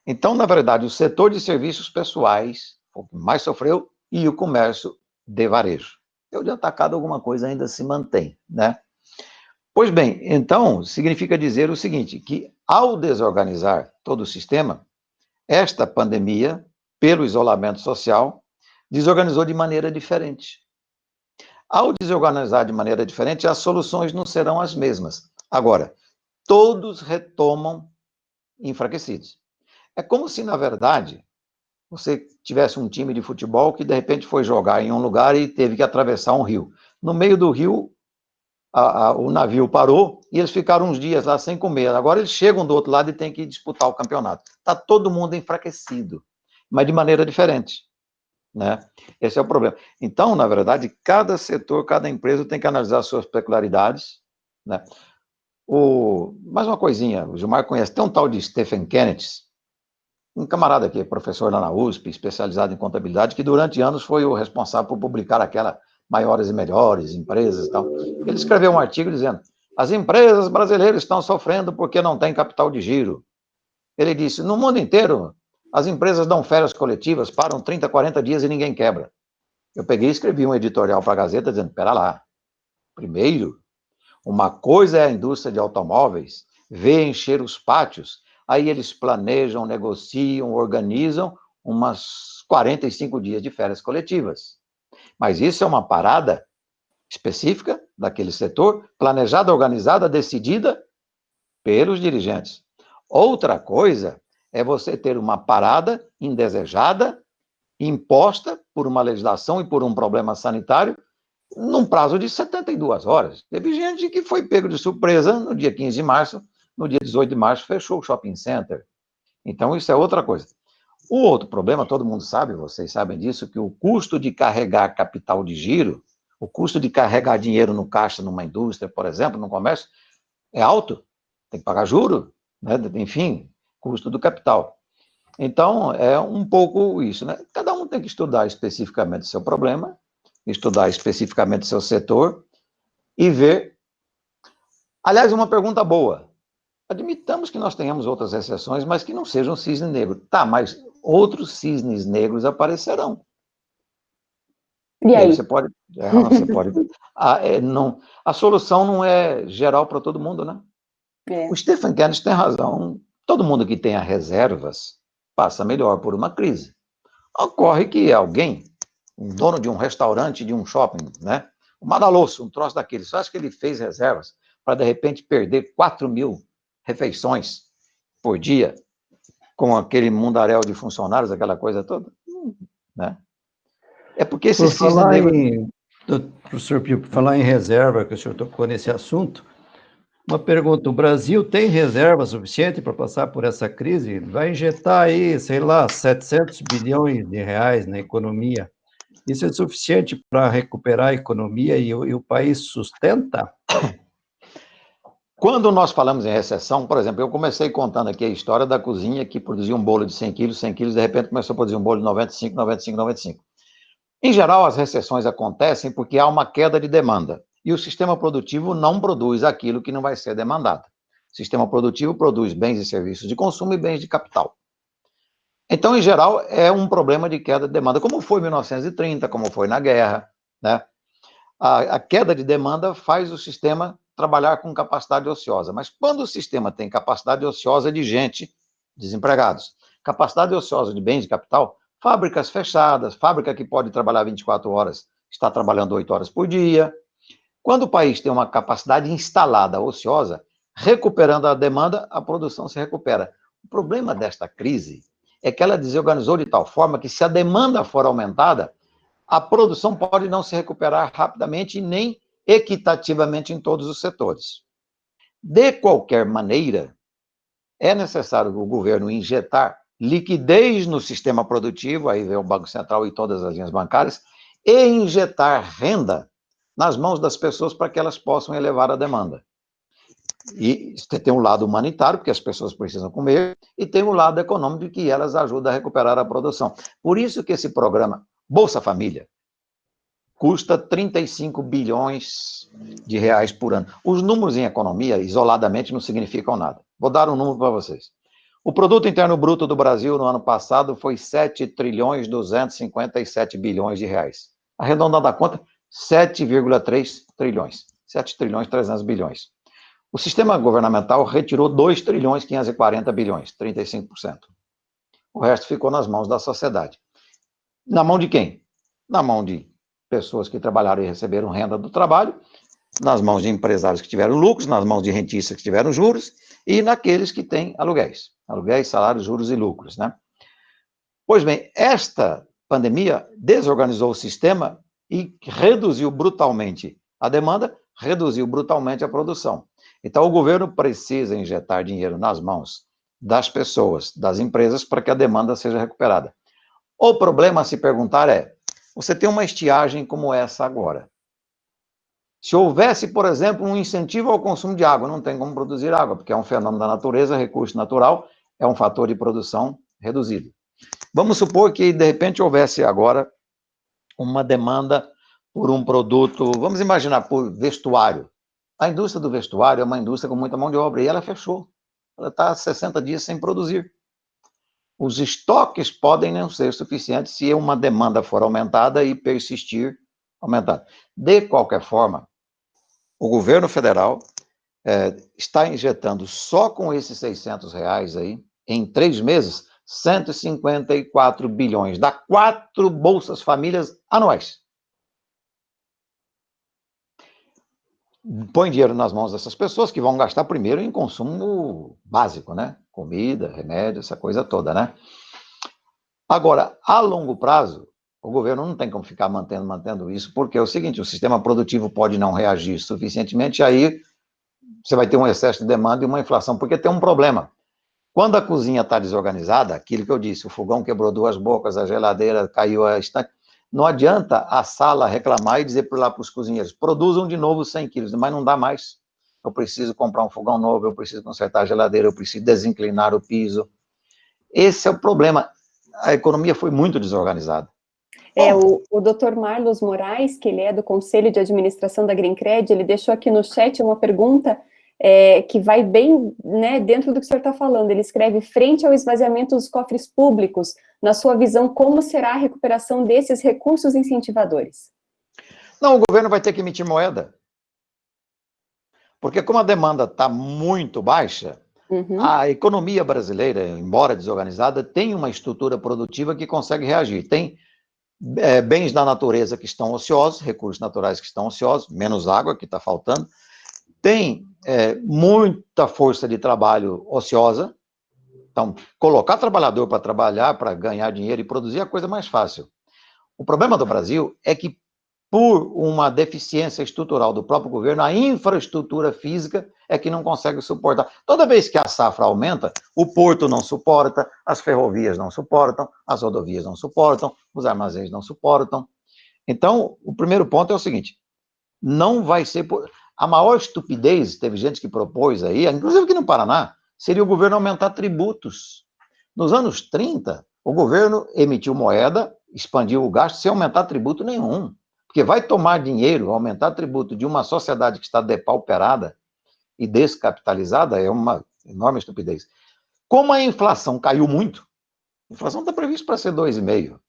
Então, na verdade, o setor de serviços pessoais foi o que mais sofreu e o comércio de varejo. Eu de atacado alguma coisa ainda se mantém, né? Pois bem, então, significa dizer o seguinte, que ao desorganizar todo o sistema, esta pandemia, pelo isolamento social, desorganizou de maneira diferente. Ao desorganizar de maneira diferente, as soluções não serão as mesmas. Agora, todos retomam enfraquecidos. É como se, na verdade, você tivesse um time de futebol que, de repente, foi jogar em um lugar e teve que atravessar um rio. No meio do rio, o navio parou e eles ficaram uns dias lá sem comer. Agora eles chegam do outro lado e têm que disputar o campeonato. Está todo mundo enfraquecido, mas de maneira diferente, né? Esse é o problema. Então, na verdade, cada setor, cada empresa tem que analisar suas peculiaridades, né? Mais uma coisinha, o Gilmar conhece, tem um tal de Stephen Kennedy, um camarada que é professor lá na USP, especializado em contabilidade, que durante anos foi o responsável por publicar aquela Maiores e Melhores, empresas e tal. Ele escreveu um artigo dizendo, as empresas brasileiras estão sofrendo porque não têm capital de giro. Ele disse, no mundo inteiro, as empresas dão férias coletivas, param 30, 40 dias e ninguém quebra. Eu peguei e escrevi um editorial para a Gazeta dizendo, espera lá, primeiro, uma coisa é a indústria de automóveis, vê encher os pátios, aí eles planejam, negociam, organizam umas 45 dias de férias coletivas. Mas isso é uma parada específica daquele setor, planejada, organizada, decidida pelos dirigentes. Outra coisa é você ter uma parada indesejada, imposta por uma legislação e por um problema sanitário, num prazo de 72 horas. Teve gente que foi pego de surpresa no dia 15 de março, no dia 18 de março fechou o shopping center. Então, isso é outra coisa. O outro problema, todo mundo sabe, vocês sabem disso, que o custo de carregar capital de giro, o custo de carregar dinheiro no caixa numa indústria, por exemplo, no comércio, é alto. Tem que pagar juro, né? Enfim, custo do capital. Então, é um pouco isso, né? Cada um tem que estudar especificamente o seu problema, estudar especificamente o seu setor e ver. Aliás, uma pergunta boa. Admitamos que nós tenhamos outras exceções, mas que não sejam cisne negro. Tá, mas outros cisnes negros aparecerão. E E aí aí? você pode. Não, a solução não é geral para todo mundo, né? O Stephen Kennedy tem razão. Todo mundo que tenha reservas passa melhor por uma crise. Ocorre que alguém, um dono de um restaurante, de um shopping, né? O Madalosso, um troço daquele, você acha que ele fez reservas para, de repente, perder 4.000 refeições por dia com aquele mundaréu de funcionários, aquela coisa toda? Né? É porque esse cisne negro... Professor Pio, por falar em reserva, que o senhor tocou nesse assunto, uma pergunta, o Brasil tem reserva suficiente para passar por essa crise? Vai injetar aí, sei lá, 700 bilhões de reais na economia. Isso é suficiente para recuperar a economia e o país sustenta? Quando nós falamos em recessão, por exemplo, eu comecei contando aqui a história da cozinha que produzia um bolo de 100 quilos, de repente começou a produzir um bolo de 95, 95, 95. Em geral, as recessões acontecem porque há uma queda de demanda e o sistema produtivo não produz aquilo que não vai ser demandado. O sistema produtivo produz bens e serviços de consumo e bens de capital. Então, em geral, é um problema de queda de demanda, como foi em 1930, como foi na guerra, né? A queda de demanda faz o sistema trabalhar com capacidade ociosa, mas quando o sistema tem capacidade ociosa de gente, desempregados, capacidade ociosa de bens de capital, fábricas fechadas, fábrica que pode trabalhar 24 horas, está trabalhando 8 horas por dia. Quando o país tem uma capacidade instalada ociosa, recuperando a demanda, a produção se recupera. O problema desta crise é que ela desorganizou de tal forma que, se a demanda for aumentada, a produção pode não se recuperar rapidamente e nem equitativamente em todos os setores. De qualquer maneira, é necessário o governo injetar liquidez no sistema produtivo, aí vem o Banco Central e todas as linhas bancárias, e injetar renda nas mãos das pessoas para que elas possam elevar a demanda. E tem um lado humanitário, porque as pessoas precisam comer, e tem um lado econômico, que elas ajudam a recuperar a produção. Por isso que esse programa Bolsa Família custa 35 bilhões de reais por ano. Os números em economia, isoladamente, não significam nada. Vou dar um número para vocês. O produto interno bruto do Brasil no ano passado foi 7 trilhões 257 bilhões de reais. Arredondando a conta, 7,3 trilhões. 7 trilhões 300 bilhões. O sistema governamental retirou 2 trilhões 540 bilhões, 35%. O resto ficou nas mãos da sociedade. Na mão de quem? Na mão de pessoas que trabalharam e receberam renda do trabalho, nas mãos de empresários que tiveram lucros, nas mãos de rentistas que tiveram juros e naqueles que têm aluguéis. Aluguéis, salários, juros e lucros, né? Pois bem, esta pandemia desorganizou o sistema e reduziu brutalmente a demanda, reduziu brutalmente a produção. Então, o governo precisa injetar dinheiro nas mãos das pessoas, das empresas, para que a demanda seja recuperada. O problema a se perguntar é, você tem uma estiagem como essa agora. Se houvesse, por exemplo, um incentivo ao consumo de água, não tem como produzir água, porque é um fenômeno da natureza, recurso natural, é um fator de produção reduzido. Vamos supor que, de repente, houvesse agora uma demanda por um produto, vamos imaginar, por vestuário. A indústria do vestuário é uma indústria com muita mão de obra, e ela fechou. Ela está há 60 dias sem produzir. Os estoques podem não ser suficientes se uma demanda for aumentada e persistir aumentada. De qualquer forma, o governo federal está injetando só com esses R$ 600 aí, em 3 meses, 154 bilhões, dá 4 bolsas famílias anuais. Põe dinheiro nas mãos dessas pessoas que vão gastar primeiro em consumo básico, né? Comida, remédio, essa coisa toda, né? Agora, a longo prazo, o governo não tem como ficar mantendo isso, porque é o seguinte, o sistema produtivo pode não reagir suficientemente, aí você vai ter um excesso de demanda e uma inflação, porque tem um problema. Quando a cozinha está desorganizada, aquilo que eu disse, o fogão quebrou 2 bocas, a geladeira caiu a estante, não adianta a sala reclamar e dizer lá para os cozinheiros, produzam de novo 100 quilos, mas não dá mais. Eu preciso comprar um fogão novo, eu preciso consertar a geladeira, eu preciso desinclinar o piso. Esse é o problema. A economia foi muito desorganizada. O Dr. Marlos Moraes, que ele é do Conselho de Administração da Greencred, ele deixou aqui no chat uma pergunta que vai bem, né, dentro do que o senhor está falando. Ele escreve, frente ao esvaziamento dos cofres públicos, na sua visão, como será a recuperação desses recursos incentivadores? Não, o governo vai ter que emitir moeda. Porque como a demanda está muito baixa, a economia brasileira, embora desorganizada, tem uma estrutura produtiva que consegue reagir. Tem bens da natureza que estão ociosos, recursos naturais que estão ociosos, menos água que está faltando. Tem muita força de trabalho ociosa. Então, colocar trabalhador para trabalhar, para ganhar dinheiro e produzir é a coisa mais fácil. O problema do Brasil é que, por uma deficiência estrutural do próprio governo, a infraestrutura física é que não consegue suportar. Toda vez que a safra aumenta, o porto não suporta, as ferrovias não suportam, as rodovias não suportam, os armazéns não suportam. Então, o primeiro ponto é o seguinte, não vai ser... A maior estupidez, teve gente que propôs aí, inclusive aqui no Paraná, seria o governo aumentar tributos. Nos anos 30, o governo emitiu moeda, expandiu o gasto sem aumentar tributo nenhum. Porque vai tomar dinheiro, aumentar tributo de uma sociedade que está depauperada e descapitalizada é uma enorme estupidez. Como a inflação caiu muito, a inflação está prevista para ser 2,5%.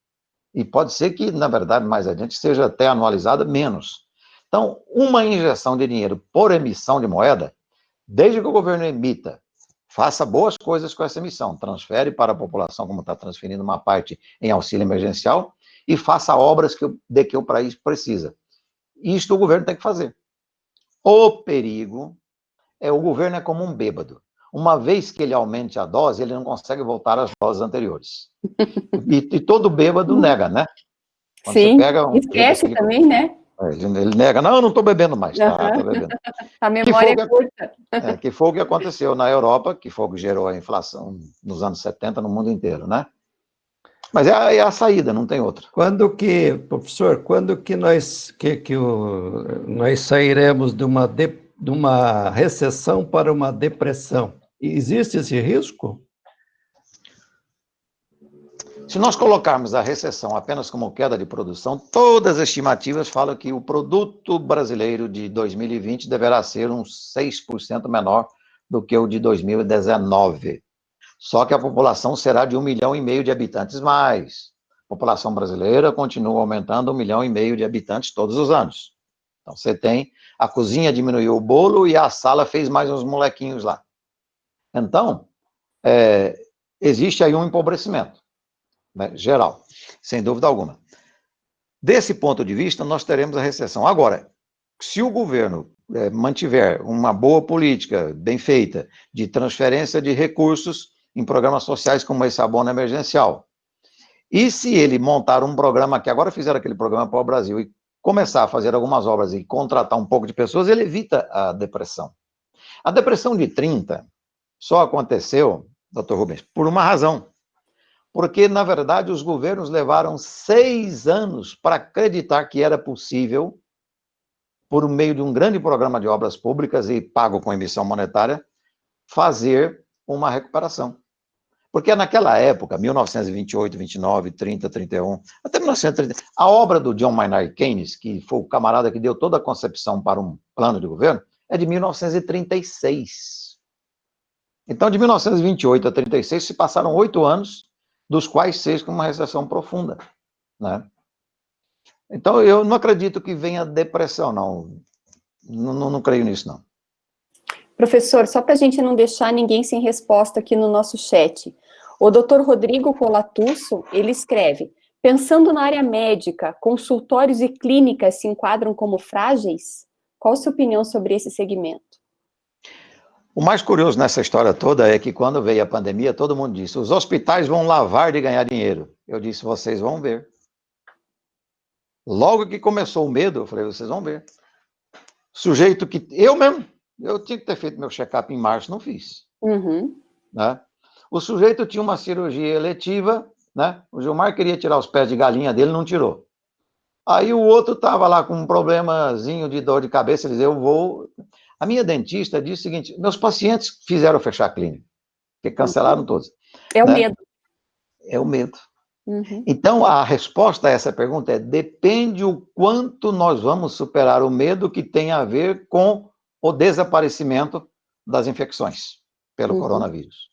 E pode ser que, na verdade, mais adiante, seja até anualizada menos. Então, uma injeção de dinheiro por emissão de moeda, desde que o governo emita, faça boas coisas com essa emissão, transfere para a população, como está transferindo uma parte em auxílio emergencial, e faça obras de que o país precisa. Isto o governo tem que fazer. O perigo o governo é como um bêbado. Uma vez que ele aumente a dose, ele não consegue voltar às doses anteriores. E todo bêbado nega, né? Quando sim, você pega esquece assim, também, né? Ele nega, não, eu não estou bebendo mais, tá bebendo. A memória é curta. Que foi o que aconteceu na Europa, que foi o que gerou a inflação nos anos 70 no mundo inteiro, né? Mas é a saída, não tem outra. Professor, quando que nós sairemos de uma recessão para uma depressão? Existe esse risco? Se nós colocarmos a recessão apenas como queda de produção, todas as estimativas falam que o produto brasileiro de 2020 deverá ser uns 6% menor do que o de 2019. Só que a população será de 1,5 milhão de habitantes mais. A população brasileira continua aumentando 1,5 milhão de habitantes todos os anos. Então, você tem, a cozinha diminuiu o bolo e a sala fez mais uns molequinhos lá. Então, existe aí um empobrecimento, né, geral, sem dúvida alguma. Desse ponto de vista, nós teremos a recessão. Agora, se o governo mantiver uma boa política bem feita de transferência de recursos em programas sociais como esse abono emergencial, e se ele montar um programa, que agora fizeram aquele programa para o Brasil, e começar a fazer algumas obras e contratar um pouco de pessoas, ele evita a depressão. A depressão de 30 só aconteceu, doutor Rubens, por uma razão. Porque, na verdade, os governos levaram 6 anos para acreditar que era possível, por meio de um grande programa de obras públicas e pago com emissão monetária, fazer uma recuperação. Porque naquela época, 1928, 29, 30, 31, até 1930, a obra do John Maynard Keynes, que foi o camarada que deu toda a concepção para um plano de governo, é de 1936. Então, de 1928 a 36, se passaram 8 anos, dos quais 6 com uma recessão profunda, né? Então, eu não acredito que venha depressão, não. Não creio nisso, não. Professor, só para a gente não deixar ninguém sem resposta aqui no nosso chat, o Dr. Rodrigo Colatusso, ele escreve, pensando na área médica, consultórios e clínicas se enquadram como frágeis? Qual a sua opinião sobre esse segmento? O mais curioso nessa história toda é que quando veio a pandemia, todo mundo disse, os hospitais vão lavar de ganhar dinheiro. Eu disse, vocês vão ver. Logo que começou o medo, eu falei, vocês vão ver. Sujeito que, eu mesmo, eu tinha que ter feito meu check-up em março, não fiz. Uhum. Né? O sujeito tinha uma cirurgia eletiva, né? O Gilmar queria tirar os pés de galinha dele, não tirou. Aí o outro estava lá com um problemazinho de dor de cabeça, ele dizia, eu vou... A minha dentista disse o seguinte, meus pacientes fizeram fechar a clínica, porque cancelaram todos. É o né? medo. É o medo. Uhum. Então, a resposta a essa pergunta é, depende o quanto nós vamos superar o medo que tem a ver com o desaparecimento das infecções pelo coronavírus.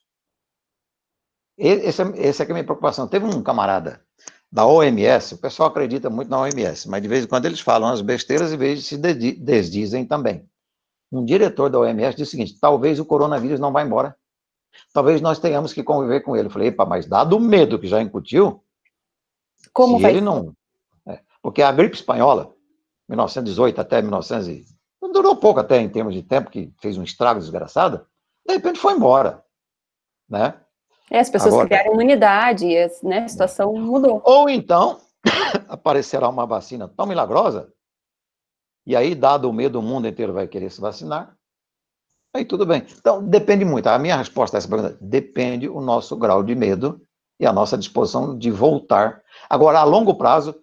Essa é a minha preocupação. Teve um camarada da OMS, o pessoal acredita muito na OMS, mas de vez em quando eles falam as besteiras e de vez se desdizem também. Um diretor da OMS disse o seguinte, talvez o coronavírus não vá embora. Talvez nós tenhamos que conviver com ele. Eu falei, epa, mas dado o medo que já incutiu, Como se vai ele ser? não... Porque a gripe espanhola, 1918 até 1900, durou pouco até em termos de tempo, que fez um estrago desgraçado, de repente foi embora, né? As pessoas Agora, criaram imunidade, né, a situação mudou. ou então, aparecerá uma vacina tão milagrosa, e aí, dado o medo, o mundo inteiro vai querer se vacinar, aí tudo bem. Então, depende muito. A minha resposta a essa pergunta, depende o nosso grau de medo e a nossa disposição de voltar. Agora, a longo prazo,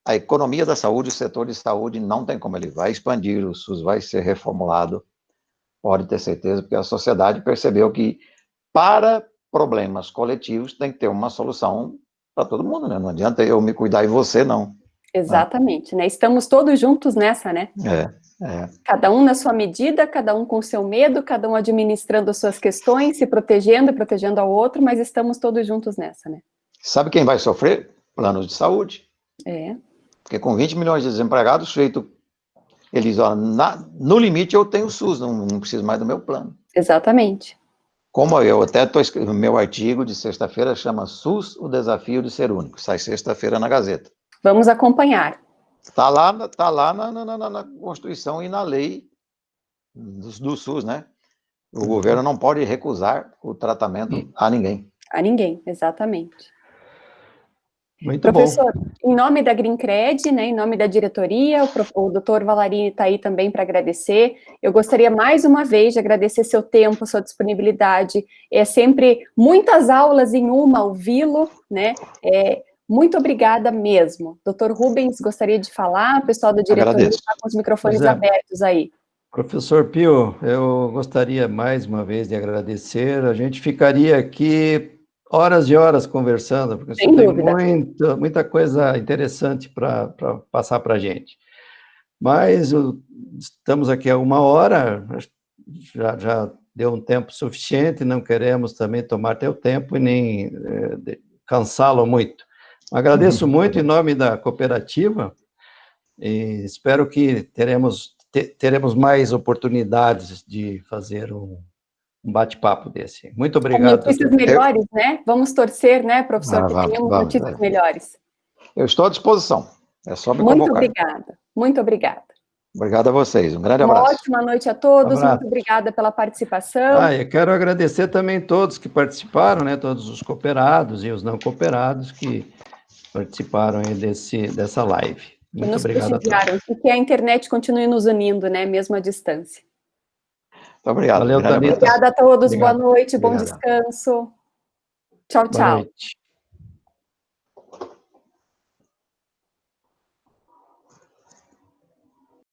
a economia da saúde, o setor de saúde, não tem como ele vai expandir, o SUS vai ser reformulado, pode ter certeza, porque a sociedade percebeu que, para problemas coletivos, tem que ter uma solução para todo mundo, né? Não adianta eu me cuidar e você não. Exatamente, né? Estamos todos juntos nessa, né? É. Cada um na sua medida, cada um com o seu medo, cada um administrando as suas questões, se protegendo e protegendo ao outro, mas estamos todos juntos nessa, né? Sabe quem vai sofrer? Planos de saúde. Porque com 20 milhões de desempregados, o sujeito, ele diz, ó, no limite eu tenho o SUS, não preciso mais do meu plano. Exatamente. Como eu até estou escrevendo, meu artigo de sexta-feira chama SUS, o desafio de ser único. Sai sexta-feira na Gazeta. Vamos acompanhar. Está lá na Constituição e na lei do SUS, né? O governo não pode recusar o tratamento a ninguém. A ninguém, exatamente. Muito Professor, bom. em nome da Greencred, né, em nome da diretoria, o doutor Valarini está aí também para agradecer. Eu gostaria mais uma vez de agradecer seu tempo, sua disponibilidade. É sempre muitas aulas em uma, ouvi-lo, né? Muito obrigada mesmo. Doutor Rubens, gostaria de falar, o pessoal da diretoria está com os microfones abertos aí. Professor Pio, eu gostaria mais uma vez de agradecer. A gente ficaria aqui horas e horas conversando, porque você tem muita coisa interessante para passar para a gente. Mas estamos aqui há 1 hora, já deu um tempo suficiente, não queremos também tomar teu tempo e nem cansá-lo muito. Agradeço muito em nome da cooperativa E espero que teremos mais oportunidades de fazer um bate-papo desse. Muito Com obrigado, notícias doutor. melhores, né? Vamos torcer, né, professor, que Vamos, tenhamos vamos. notícias melhores. Eu estou à disposição. É só me Muito convocar. obrigada, muito obrigada. Obrigado a vocês. Um grande Uma abraço. ótima noite a todos, Abraço. muito obrigada pela participação. Eu quero agradecer também todos que participaram, né, todos os cooperados e os não cooperados que participaram aí dessa live. Que Muito nos obrigado a todos. prestigiaram, e que a internet continue nos unindo, né, mesmo à distância. Muito obrigado. Valeu, Grande abraço. Thalita. Obrigada a todos, boa Obrigado. noite, bom Obrigado. descanso. Tchau, Boa tchau. noite.